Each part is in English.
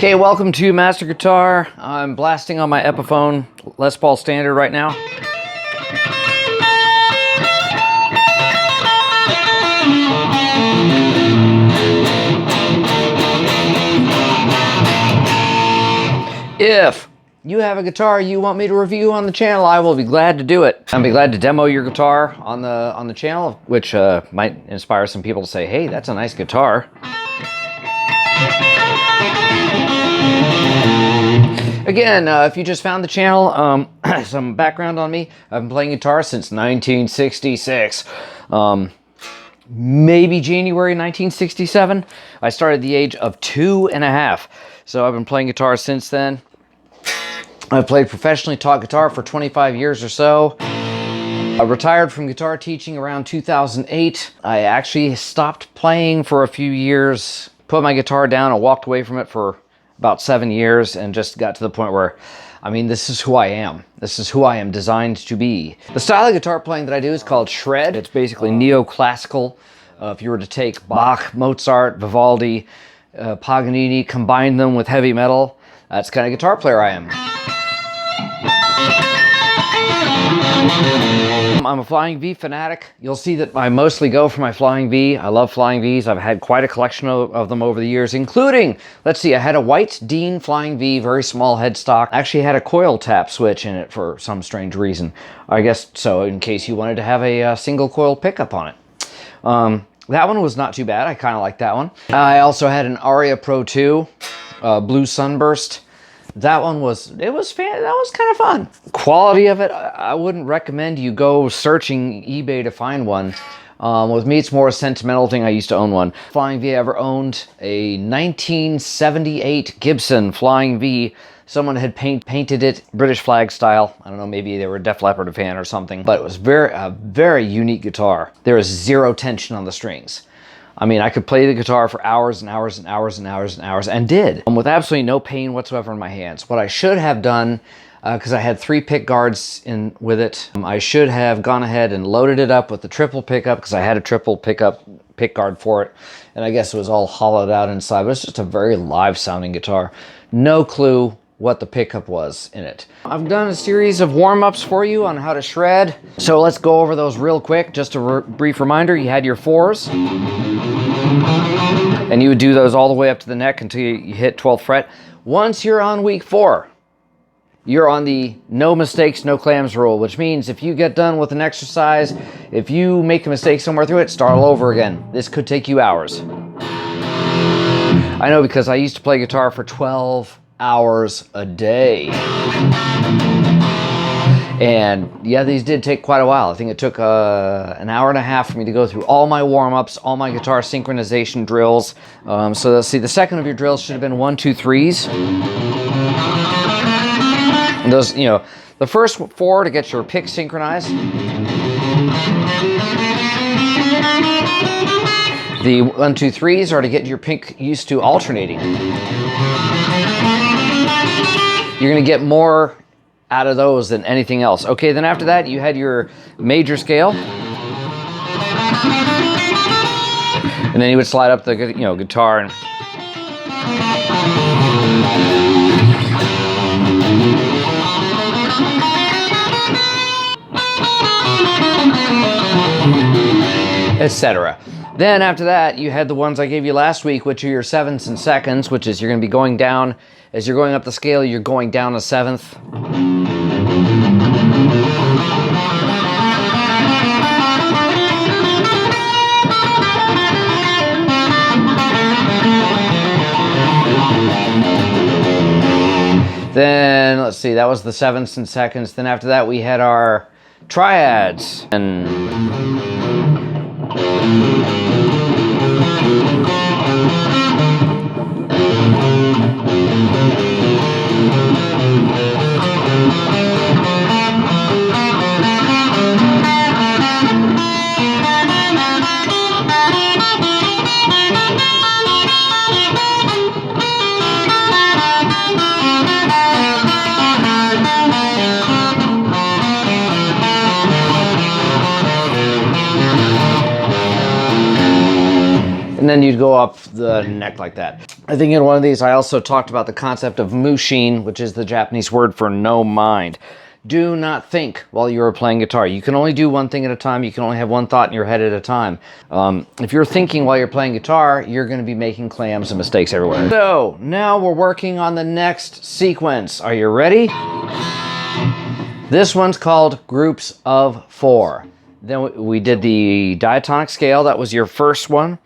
Okay, welcome to Master Guitar. I'm blasting on my Epiphone Les Paul Standard right now. If you have a guitar you want me to review on the channel, I will be glad to do it. I'll be glad to demo your guitar on the channel, which might inspire some people to say, hey, that's a nice guitar. Again, if you just found the channel, some background on me. I've been playing guitar since 1966. Maybe January 1967. I started at the age of 2.5. So I've been playing guitar since then. I've played professionally, taught guitar for 25 years or so. I retired from guitar teaching around 2008. I actually stopped playing for a few years, put my guitar down and walked away from it for about 7 years and just got to the point where, I mean, this is who I am. This is who I am designed to be. The style of guitar playing that I do is called shred. It's basically neoclassical. If you were to take Bach, Mozart, Vivaldi, Paganini, combine them with heavy metal, that's the kind of guitar player I am. I'm a Flying V fanatic. You'll see that I mostly go for my Flying V. I love Flying Vs. I've had quite a collection of them over the years, including, let's see, I had a white Dean Flying V, very small headstock. Actually had a coil tap switch in it for some strange reason. I guess so, in case you wanted to have a single coil pickup on it. That one was not too bad. I kind of like that one. I also had an Aria Pro 2, Blue Sunburst. That one was kind of fun. Quality of it, I wouldn't recommend you go searching eBay to find one. With me, it's more a sentimental thing. I used to own one. Flying V, I ever owned a 1978 Gibson Flying V. Someone had painted it British flag style. I don't know, maybe they were a Def Leppard fan or something, but it was a very unique guitar. There is zero tension on the strings. I mean, I could play the guitar for hours and hours and hours and hours and hours, and did, with absolutely no pain whatsoever in my hands. What I should have done, because I had 3 pick guards with it, I should have gone ahead and loaded it up with the triple pickup, because I had a triple pick guard for it, and I guess it was all hollowed out inside, but it's just a very live sounding guitar. No clue what the pickup was in it. I've done a series of warm-ups for you on how to shred, so let's go over those real quick. Just a brief reminder, you had your 4s, and you would do those all the way up to the neck until you hit 12th fret. Once you're on week 4, you're on the no mistakes, no clams rule, which means if you get done with an exercise, if you make a mistake somewhere through it, start all over again. This could take you hours. I know, because I used to play guitar for 12 hours a day. And yeah, these did take quite a while. I think it took an hour and a half for me to go through all my warm-ups, all my guitar synchronization drills. So let's see, the second of your drills should have been 1, 2, 3s. And those, you know, the first 4 to get your pick synchronized. The 1, 2, 3s are to get your pick used to alternating. You're gonna get more out of those than anything else. Okay, then after that, you had your major scale. And then you would slide up the, guitar and etc. Then after that, you had the ones I gave you last week, which are your 7ths and 2nds, which is you're going to be going down, as you're going up the scale, you're going down a 7th. Then, let's see, that was the 7ths and 2nds. Then after that, we had our triads. And then you'd go up the neck like that. I think in one of these I also talked about the concept of mushin, which is the Japanese word for no mind. Do not think while you're playing guitar. You can only do one thing at a time. You can only have one thought in your head at a time. If you're thinking while you're playing guitar, you're going to be making clams and mistakes everywhere. So now we're working on the next sequence. Are you ready? This one's called Groups of Four. Then we did the diatonic scale. That was your first one.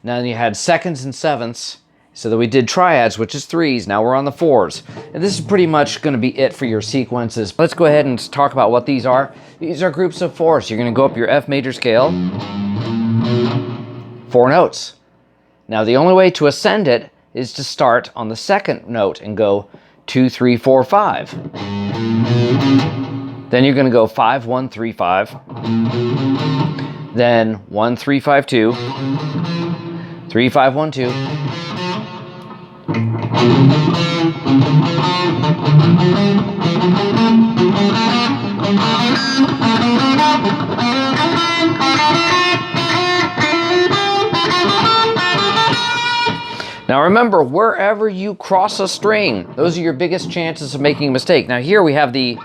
Now you had seconds and sevenths. So that we did triads, which is threes. Now we're on the fours. And this is pretty much going to be it for your sequences. Let's go ahead and talk about what these are. These are groups of fours. So you're going to go up your F major scale, 4 notes. Now the only way to ascend it is to start on the second note and go 2, 3, 4, 5. Then you're going to go 5, 1, 3, 5. Then 1, 3, 5, 2. 3, 5, 1, 2. Now remember, wherever you cross a string, those are your biggest chances of making a mistake. Now here we have the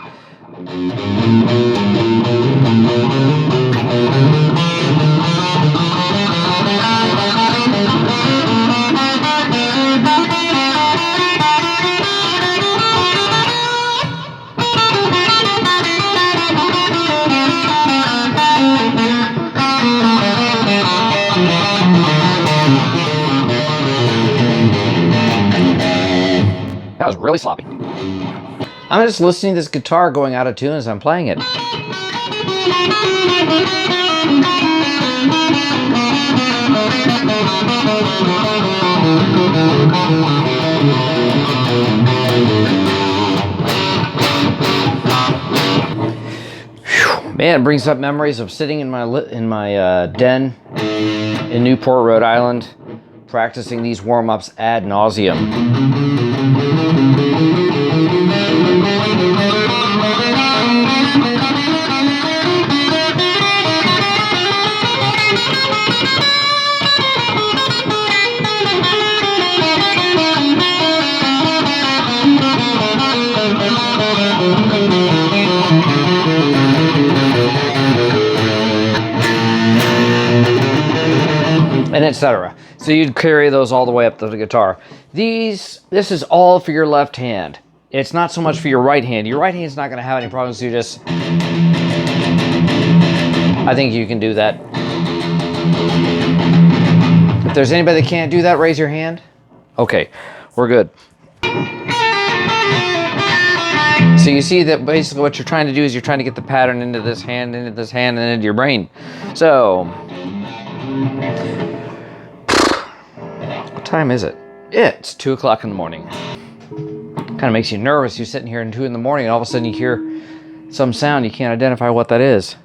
that was really sloppy. I'm just listening to this guitar going out of tune as I'm playing it. Whew. Man, it brings up memories of sitting in my den in Newport, Rhode Island, practicing these warm-ups ad nauseum. And etc. So you'd carry those all the way up to the guitar. This is all for your left hand. It's not so much for your right hand. Your right hand's not going to have any problems. You just... I think you can do that. If there's anybody that can't do that, raise your hand. Okay, we're good. So you see that basically what you're trying to do is you're trying to get the pattern into this hand, and into your brain. So... what time is it? It's 2 o'clock in the morning. Kind of makes you nervous. You're sitting here at 2 in the morning and all of a sudden you hear some sound. You can't identify what that is.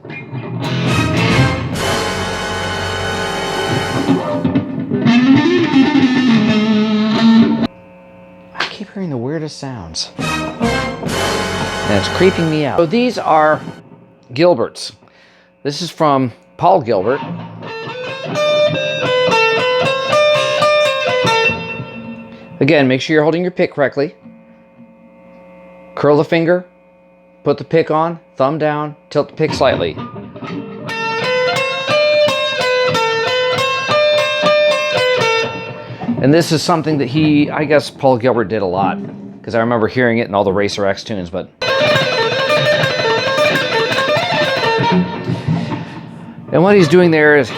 I keep hearing the weirdest sounds. And it's creeping me out. So these are Gilberts. This is from Paul Gilbert. Again, make sure you're holding your pick correctly. Curl the finger, put the pick on, thumb down, tilt the pick slightly. And this is something that I guess Paul Gilbert did a lot, because I remember hearing it in all the Racer X tunes, but... And what he's doing there is... Do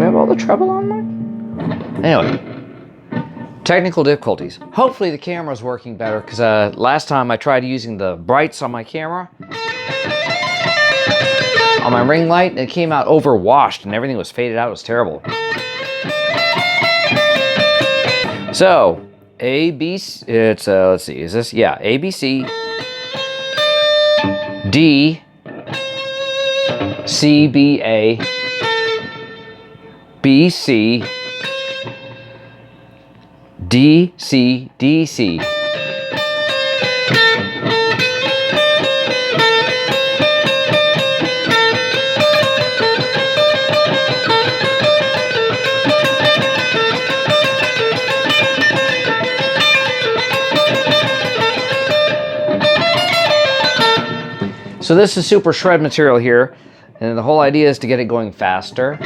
I have all the treble on there? Anyway, technical difficulties. Hopefully the camera's working better, because last time I tried using the brights on my camera, on my ring light, and it came out overwashed and everything was faded out. It was terrible. So, A, B, it's, let's see, is this? Yeah, A, B, C, D, C, B, A, B, C, D, C, D, C. So this is super shred material here, and the whole idea is to get it going faster.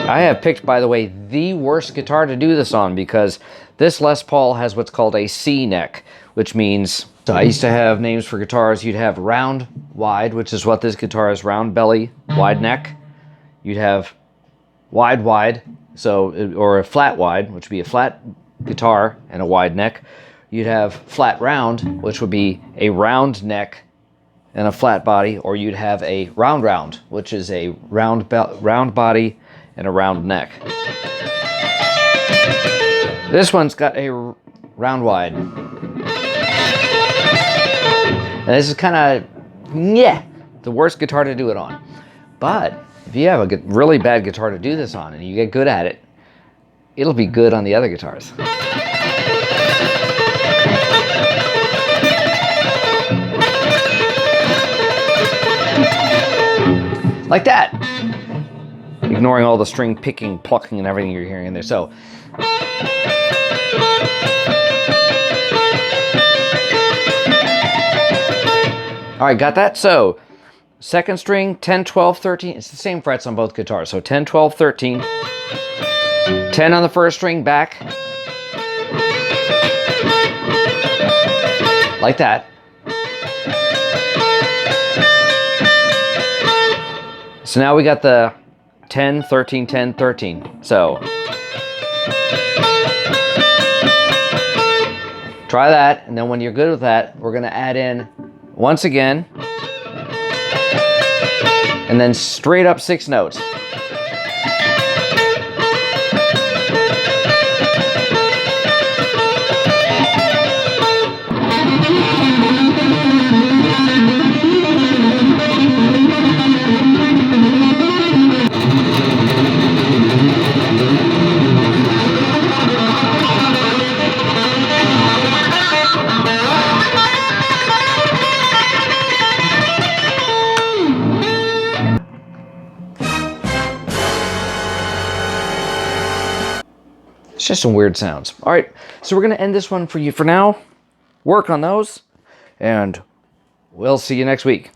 I have picked, by the way, the worst guitar to do this on because this Les Paul has what's called a C neck, which means, so I used to have names for guitars. You'd have round wide, which is what this guitar is, round belly, wide neck. You'd have wide wide, so, or a flat wide, which would be a flat guitar and a wide neck. You'd have flat round, which would be a round neck and a flat body, or you'd have a round, which is a round body and a round neck. This one's got a round wide. And this is kind of, yeah, the worst guitar to do it on. But if you have a really bad guitar to do this on and you get good at it, it'll be good on the other guitars. Like that. Ignoring all the string picking, plucking, and everything you're hearing in there. So, all right, got that? So, second string, 10, 12, 13. It's the same frets on both guitars. So 10, 12, 13. 10 on the first string, back. Like that. So now we got the 10, 13, 10, 13. So try that, and then when you're good with that, we're gonna add in once again, and then straight up 6 notes. It's just some weird sounds. All right, so we're going to end this one for you for now. Work on those, and we'll see you next week.